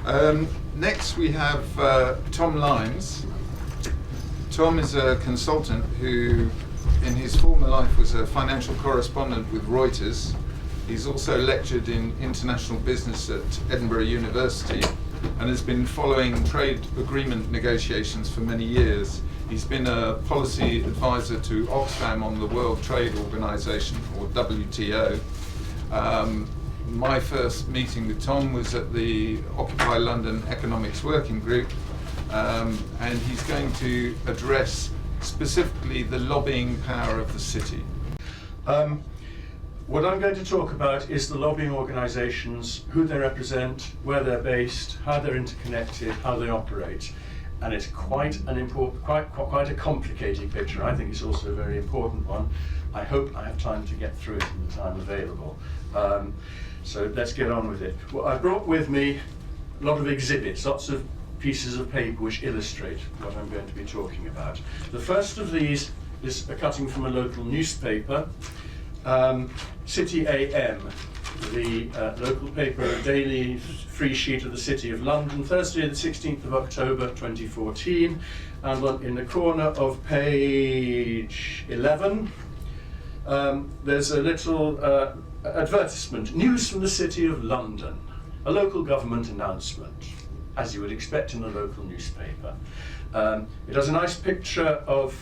Next we have Tom Limes. Tom is a consultant who, in his former life, was a financial correspondent with Reuters. He's also lectured in international business at Edinburgh University and has been following trade agreement negotiations for many years. He's been a policy advisor to Oxfam on the World Trade Organization, or WTO. My first meeting with Tom was at the Occupy London Economics Working Group, and he's going to address specifically the lobbying power of the city. What I'm going to talk about is the lobbying organisations, who they represent, where they're based, how they're interconnected, how they operate. And it's quite an important, quite a complicated picture. I think it's also a very important one. I hope I have time to get through it in the time available. So let's get on with it. Well, I brought with me a lot of exhibits, lots of pieces of paper which illustrate what I'm going to be talking about. The first of these is a cutting from a local newspaper, City AM, the local paper, a daily free sheet of the City of London, Thursday the 16th of October 2014, and in the corner of page 11 there's a little advertisement, news from the City of London, a local government announcement, as you would expect in a local newspaper. It has a nice picture of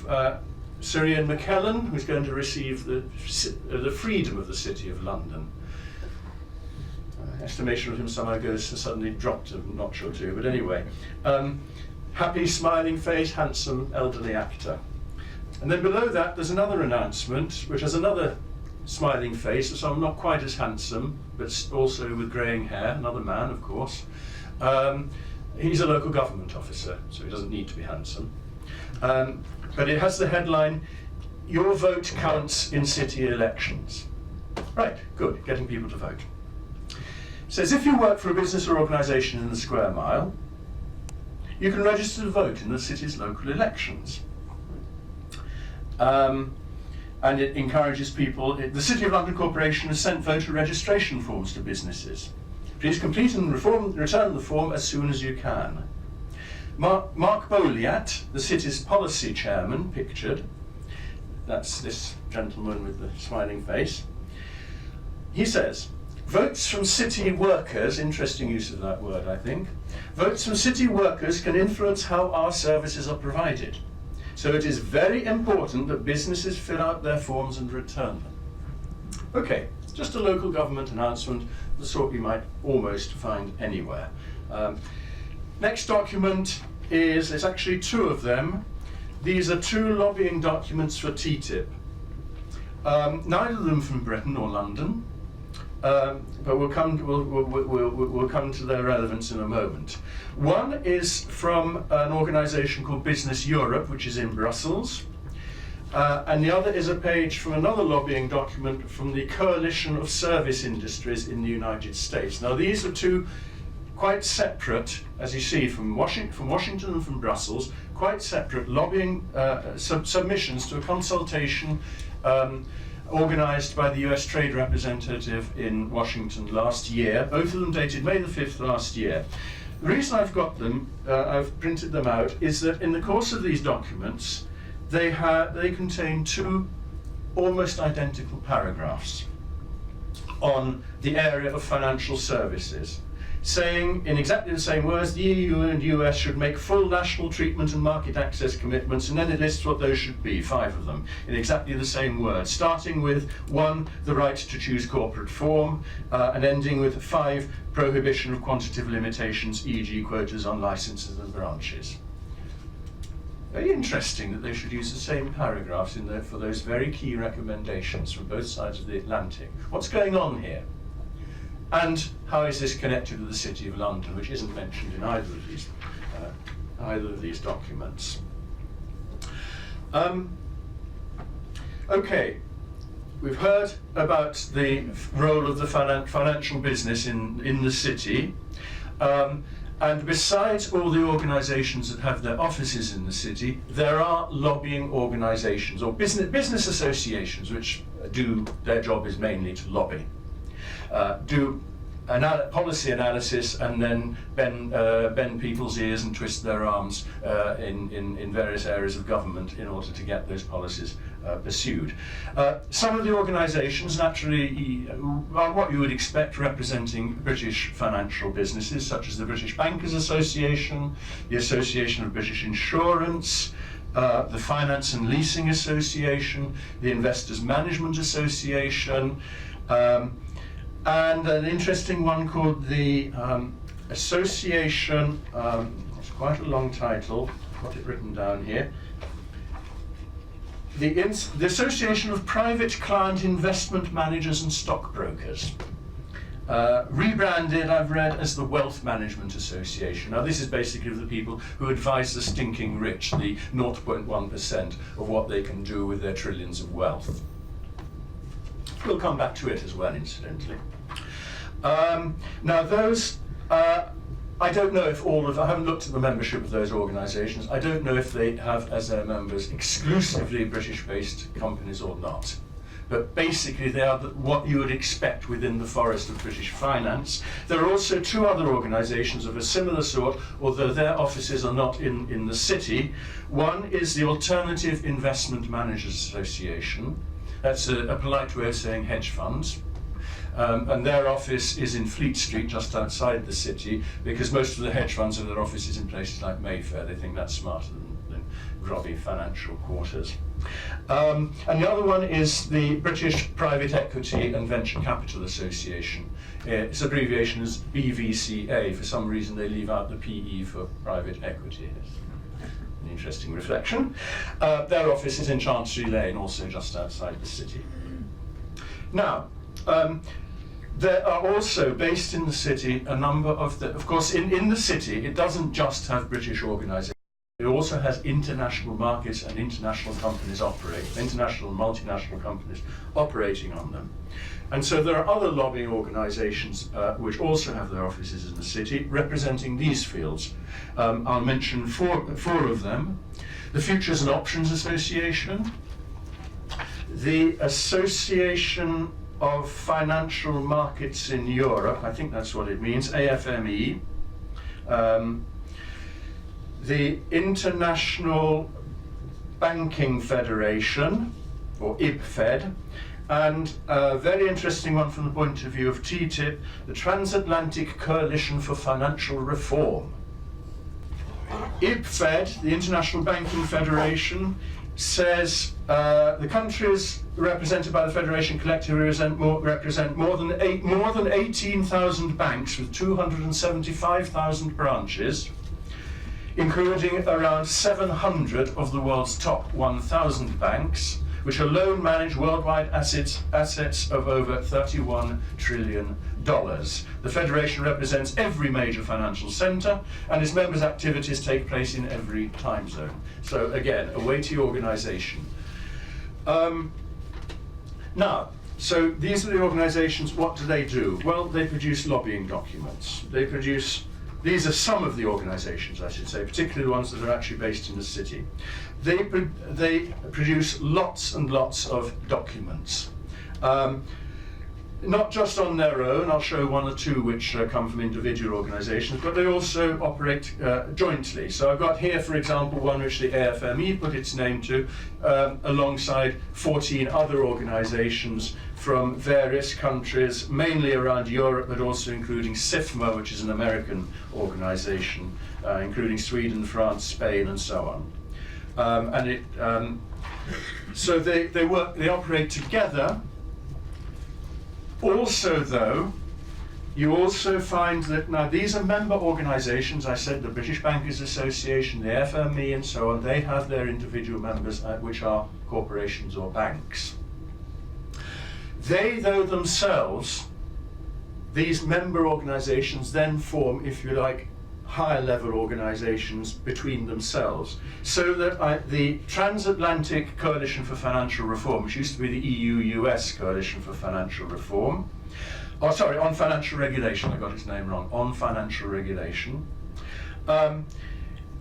Sir McKellen, who's going to receive the freedom of the City of London. Estimation of him some ago has suddenly dropped a notch or two, but anyway. Happy, smiling face, handsome, elderly actor. And then below that there's another announcement, which has another smiling face, so I'm not quite as handsome, but also with greying hair, another man, of course. He's a local government officer, so he doesn't need to be handsome. But it has the headline, "Your vote counts in city elections." Right, good, getting people to vote. It says, if you work for a business or organisation in the square mile, you can register to vote in the city's local elections. And it encourages people, the City of London Corporation has sent voter registration forms to businesses. Please complete and return the form as soon as you can. Mark Boliat, the city's policy chairman, pictured, that's this gentleman with the smiling face, he says, votes from city workers, interesting use of that word I think, votes from city workers can influence how our services are provided. So it is very important that businesses fill out their forms and return them. Okay, just a local government announcement, the sort you might almost find anywhere. Next document there's actually two of them. These are two lobbying documents for TTIP. Neither of them from Britain or London, but we'll come to their relevance in a moment. One is from an organisation called Business Europe, which is in Brussels, and the other is a page from another lobbying document from the Coalition of Service Industries in the United States. Now these are two quite separate, as you see, from Washington and from Brussels, quite separate lobbying submissions to a consultation organised by the US Trade Representative in Washington last year, both of them dated May the 5th last year. The reason I've got them, I've printed them out, is that in the course of these documents, they contain two almost identical paragraphs on the area of financial services, saying in exactly the same words, the EU and US should make full national treatment and market access commitments, and then it lists what those should be, 5 of them, in exactly the same words, starting with 1, the right to choose corporate form, and ending with 5, prohibition of quantitative limitations, e.g. quotas on licenses and branches. Very interesting that they should use the same paragraphs in there for those very key recommendations from both sides of the Atlantic. What's going on here? And how is this connected with the City of London, which isn't mentioned in either of these documents? Okay, we've heard about the role of the financial business in the city, and besides all the organisations that have their offices in the city, there are lobbying organisations or business associations which their job is mainly to lobby. Do policy analysis, and then bend people's ears and twist their arms in various areas of government in order to get those policies pursued. Some of the organisations naturally are what you would expect, representing British financial businesses, such as the British Bankers Association, the Association of British Insurance, the Finance and Leasing Association, the Investors Management Association, and an interesting one called the Association, it's quite a long title, I've got it written down here, the Association of Private Client Investment Managers and Stockbrokers. Rebranded, I've read, as the Wealth Management Association. Now this is basically the people who advise the stinking rich, the 0.1% of what they can do with their trillions of wealth. We'll come back to it as well, incidentally. Now those, I don't know if I haven't looked at the membership of those organisations. I don't know if they have as their members exclusively British-based companies or not. But basically they are what you would expect within the forest of British finance. There are also two other organisations of a similar sort, although their offices are not in the city. One is the Alternative Investment Managers Association. That's a polite way of saying hedge funds. And their office is in Fleet Street, just outside the city, because most of the hedge funds have their offices in places like Mayfair. They think that's smarter than grubby financial quarters. And the other one is the British Private Equity and Venture Capital Association. Its abbreviation is BVCA. For some reason they leave out the PE for private equity. An interesting reflection. Their office is in Chancery Lane, also just outside the city. Now, there are also, based in the city, a number of course, in the city, it doesn't just have British organisations. It also has international markets and international companies international and multinational companies operating on them. And so there are other lobbying organisations which also have their offices in the city, representing these fields. I'll mention four of them. The Futures and Options Association, the Association of Financial Markets in Europe, I think that's what it means, AFME, the International Banking Federation, or IBFED, and a very interesting one from the point of view of TTIP, the Transatlantic Coalition for Financial Reform. IBFED, the International Banking Federation, says the countries represented by the Federation collectively represent more than 18,000 banks with 275,000 branches, including around 700 of the world's top 1,000 banks, which alone manage worldwide assets of over $31 trillion. The Federation represents every major financial centre, and its members' activities take place in every time zone. So again, a weighty organisation. Now, so these are the organisations. What do they do? Well, they produce lobbying documents. These are some of the organisations, I should say, particularly the ones that are actually based in the city. They produce lots and lots of documents. Not just on their own, I'll show one or two which come from individual organisations, but they also operate jointly. So I've got here, for example, one which the AFME put its name to, alongside 14 other organisations from various countries, mainly around Europe, but also including SIFMA, which is an American organisation, including Sweden, France, Spain, and so on. So they operate together. Also, though, you also find that now these are member organisations. I said the British Bankers Association, the FME, and so on. They have their individual members, which are corporations or banks. They, though, themselves, these member organisations then form, if you like, higher level organisations between themselves, so that the Transatlantic Coalition for Financial Reform, which used to be the EU-US Coalition for Financial Reform, on financial regulation, I got its name wrong, on financial regulation,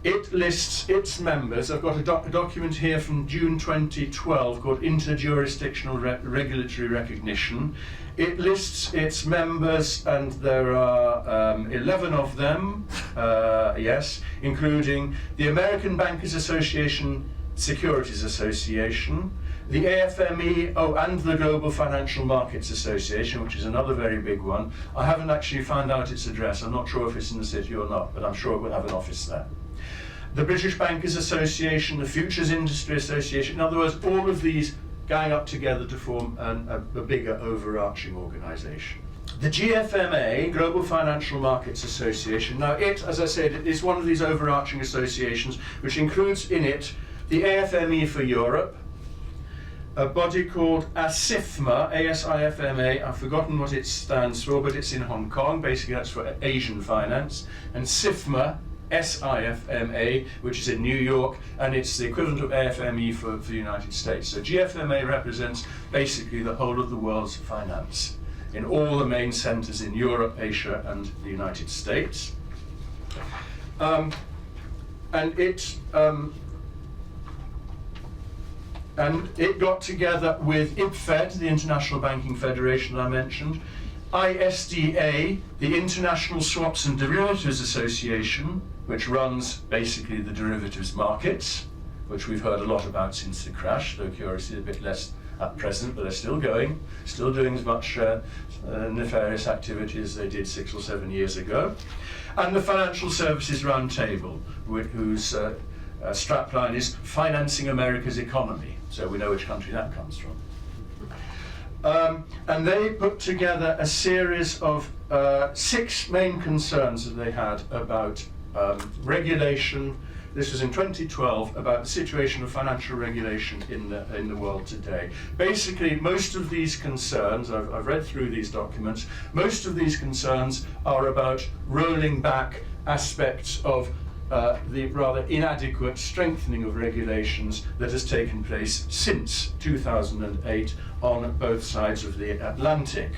It lists its members. I've got a document here from June 2012 called Interjurisdictional Regulatory Recognition. It lists its members, and there are 11 of them, yes, including the American Bankers Association, Securities Association, the AFME, and the Global Financial Markets Association, which is another very big one. I haven't actually found out its address. I'm not sure if it's in the city or not, but I'm sure it will have an office there. The British Bankers Association, the Futures Industry Association, in other words, all of these gang up together to form a bigger overarching organisation. The GFMA, Global Financial Markets Association, now it, as I said, is one of these overarching associations which includes in it the AFME for Europe, a body called ASIFMA, A-S-I-F-M-A, I've forgotten what it stands for, but it's in Hong Kong, basically that's for Asian finance, and SIFMA, S-I-F-M-A, which is in New York, and it's the equivalent of AFME for the United States. So GFMA represents basically the whole of the world's finance in all the main centres in Europe, Asia, and the United States. And it got together with IPFED, the International Banking Federation I mentioned, ISDA, the International Swaps and Derivatives Association, which runs basically the derivatives markets, which we've heard a lot about since the crash, though curiously a bit less at present, but they're still going, still doing as much nefarious activity as they did 6 or 7 years ago. And the Financial Services Roundtable, whose strapline is Financing America's Economy, so we know which country that comes from. And they put together a series of 6 main concerns that they had about regulation. This was in 2012, about the situation of financial regulation in the world today. Basically, most of these concerns, I've read through these documents, most of these concerns are about rolling back aspects of the rather inadequate strengthening of regulations that has taken place since 2008 on both sides of the Atlantic.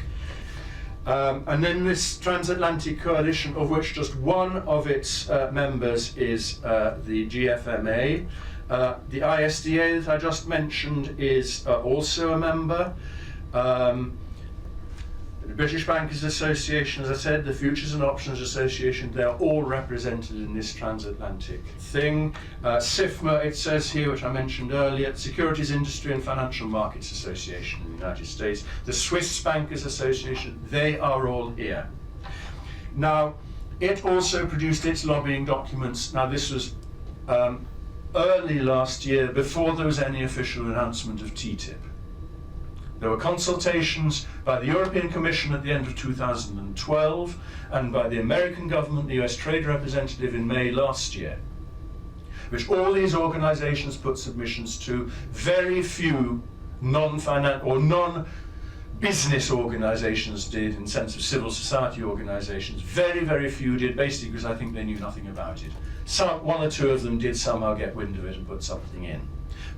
And then this transatlantic coalition, of which just one of its members is the GFMA. The ISDA that I just mentioned is also a member. The British Bankers Association, as I said, the Futures and Options Association, they're all represented in this transatlantic thing. SIFMA, it says here, which I mentioned earlier, the Securities Industry and Financial Markets Association in the United States, the Swiss Bankers Association, they are all here. Now, it also produced its lobbying documents. Now, this was early last year, before there was any official announcement of TTIP. There were consultations by the European Commission at the end of 2012 and by the American government, the US Trade Representative in May last year, which all these organizations put submissions to. Very few non-business organizations did, in the sense of civil society organizations. Very, very few did, basically because I think they knew nothing about it. One or two of them did somehow get wind of it and put something in.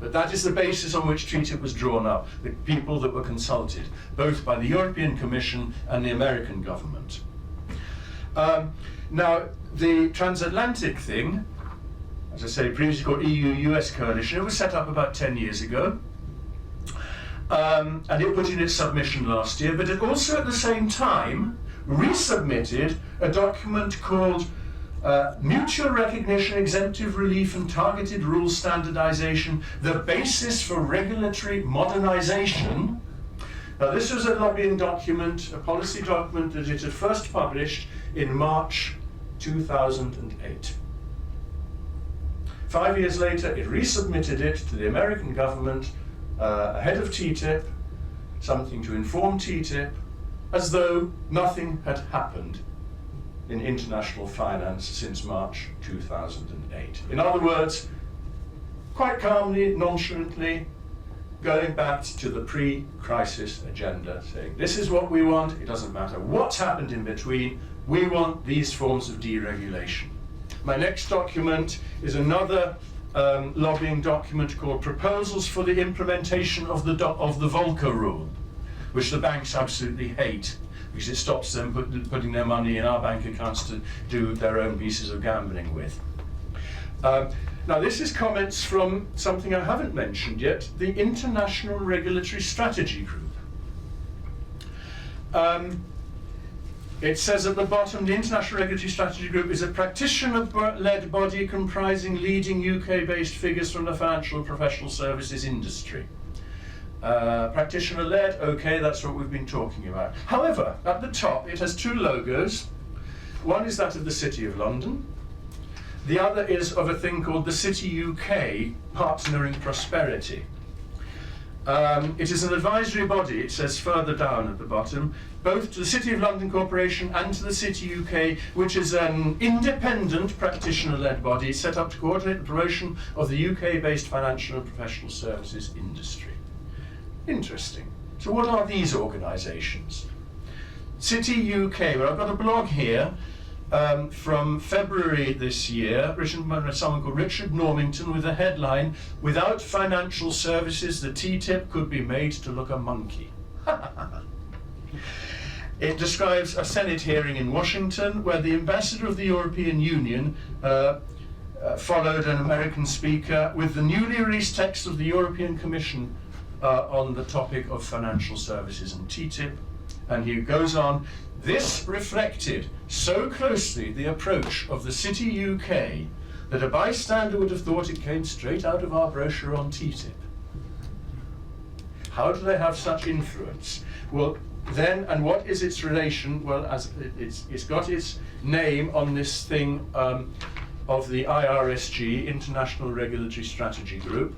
But that is the basis on which TTIP was drawn up, the people that were consulted, both by the European Commission and the American government. Now, the transatlantic thing, as I say, previously called EU-US Coalition, it was set up about 10 years ago. And it put in its submission last year, but it also at the same time resubmitted a document called Mutual Recognition, Exemptive Relief and Targeted Rules Standardization, the Basis for Regulatory Modernization. Now, this was a lobbying document, a policy document that it had first published in March 2008. 5 years later, it resubmitted it to the American government ahead of TTIP, something to inform TTIP, as though nothing had happened in international finance since March 2008. In other words, quite calmly, nonchalantly, going back to the pre-crisis agenda, saying, this is what we want, it doesn't matter what's happened in between, we want these forms of deregulation. My next document is another lobbying document called Proposals for the Implementation of the Volcker Rule, which the banks absolutely hate, because it stops them putting their money in our bank accounts to do their own pieces of gambling with. Now this is comments from something I haven't mentioned yet, the International Regulatory Strategy Group. It says at the bottom, the International Regulatory Strategy Group is a practitioner-led body comprising leading UK-based figures from the financial and professional services industry. Practitioner-led, okay, that's what we've been talking about. However, at the top it has two logos. One is that of the City of London. The other is of a thing called the City UK Partner in Prosperity. It is an advisory body, it says further down at the bottom, both to the City of London Corporation and to the City UK, which is an independent practitioner-led body set up to coordinate the promotion of the UK-based financial and professional services industry. Interesting. So what are these organisations? City UK, well, I've got a blog here from February this year, written by someone called Richard Normington, with a headline, "Without financial services, the TTIP could be made to look a monkey." It describes a Senate hearing in Washington where the ambassador of the European Union followed an American speaker with the newly released text of the European Commission on the topic of financial services and TTIP. And he goes on, "This reflected so closely the approach of the City UK that a bystander would have thought it came straight out of our brochure on TTIP." How do they have such influence? Well, then, and what is its relation? Well, as it's got its name on this thing of the IRSG, International Regulatory Strategy Group,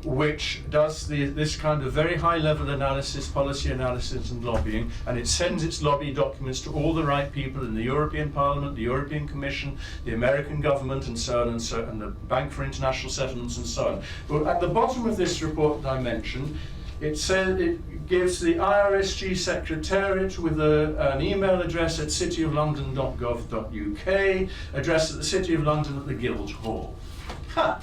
which does this kind of very high-level analysis, policy analysis and lobbying, and it sends its lobby documents to all the right people in the European Parliament, the European Commission, the American government, and so on, and the Bank for International Settlements, and so on. Well, at the bottom of this report that I mentioned, it says it gives the IRSG Secretariat with an email address at cityoflondon.gov.uk, address at the City of London at the Guildhall. Ha!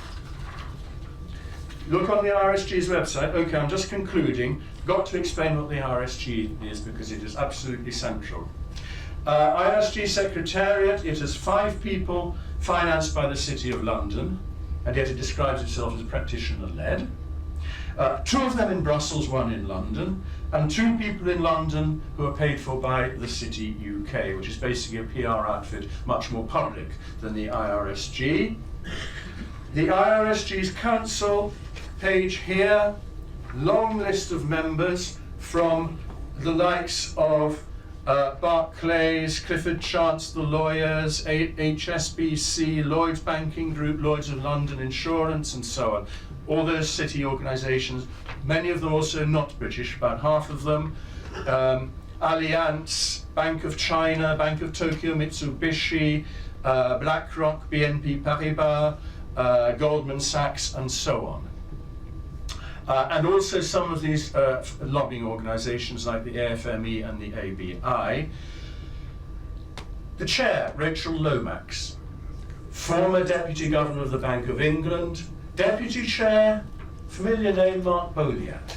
Look on the RSG's website. Okay, I'm just concluding. Got to explain what the RSG is because it is absolutely central. IRSG Secretariat, it has 5 people financed by the City of London, and yet it describes itself as practitioner-led. 2 of them in Brussels, 1 in London, and 2 people in London who are paid for by the City UK, which is basically a PR outfit, much more public than the IRSG. The IRSG's council, page here, long list of members from the likes of Barclays, Clifford Chance, the lawyers, HSBC, Lloyds Banking Group, Lloyds of London Insurance, and so on. All those city organisations, many of them also not British, about half of them. Allianz, Bank of China, Bank of Tokyo, Mitsubishi, BlackRock, BNP Paribas, Goldman Sachs, and so on. And also some of these lobbying organisations like the AFME and the ABI. The chair, Rachel Lomax, former Deputy Governor of the Bank of England. Deputy Chair, familiar name, Mark Boliat,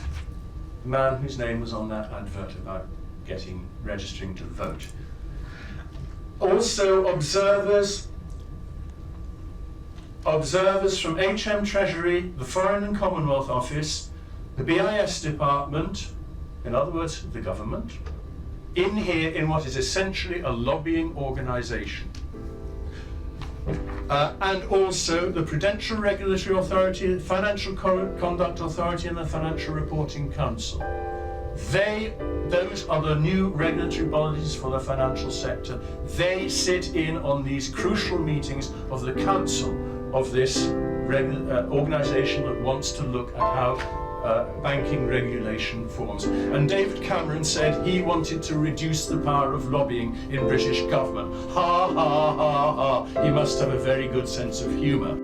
the man whose name was on that advert about registering to vote. Also observers from HM Treasury, the Foreign and Commonwealth Office, the BIS Department, in other words, the government, in here in what is essentially a lobbying organisation. And also the Prudential Regulatory Authority, the Financial Conduct Authority, and the Financial Reporting Council. Those are the new regulatory bodies for the financial sector. They sit in on these crucial meetings of the council of this organisation that wants to look at how banking regulation forms. And David Cameron said he wanted to reduce the power of lobbying in British government. Ha ha ha ha. He must have a very good sense of humour.